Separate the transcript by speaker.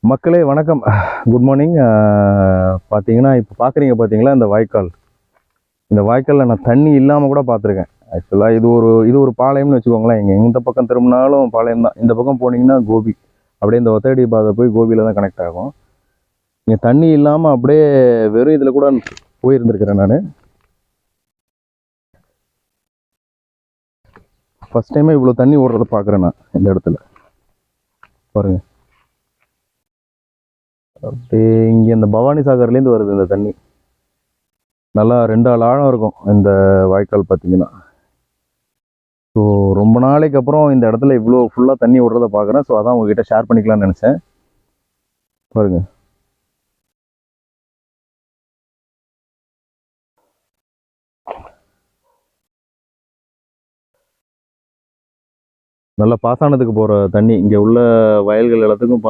Speaker 1: மக்களே வணக்கம், good morning. பார்த்தீங்கன்னா இப்போ பார்க்குறீங்க பார்த்தீங்களா இந்த வாய்க்கால். இந்த வாய்க்காலில் நான் தண்ணி இல்லாமல் கூட பார்த்துருக்கேன். ஆக்சுவலாக இது ஒரு பாளையம்னு வச்சுக்கோங்களேன். இங்கே எந்த பக்கம் திரும்பினாலும் பாளையம் தான். இந்த பக்கம் போனீங்கன்னா கோபி, அப்படியே இந்த ஒத்தடி பாதை போய் கோபியில் தான் கனெக்ட் ஆகும். இங்கே தண்ணி இல்லாமல் அப்படியே வெறும் இதில் கூட போயிருந்துருக்கிறேன் நான். ஃபஸ்ட் டைமே இவ்வளோ தண்ணி ஓடுறத பார்க்குறேன் நான் இந்த இடத்துல. பாருங்கள், அப்படியே இங்கே இந்த பவானி சாகர்லேருந்து வருது இந்த தண்ணி. நல்லா 2 ஆள் ஆழம் இருக்கும் இந்த வாய்க்கால் பார்த்தீங்கன்னா. ஸோ ரொம்ப நாளைக்கு அப்புறம் இந்த இடத்துல இவ்வளோ ஃபுல்லாக தண்ணி விடுறத பார்க்குறேன். ஸோ அதான் உங்ககிட்ட ஷேர் பண்ணிக்கலாம்னு நினச்சேன். பாருங்கள், நல்லா பாசனத்துக்கு போகிற தண்ணி. இங்கே உள்ள வயல்கள் எல்லாத்துக்கும்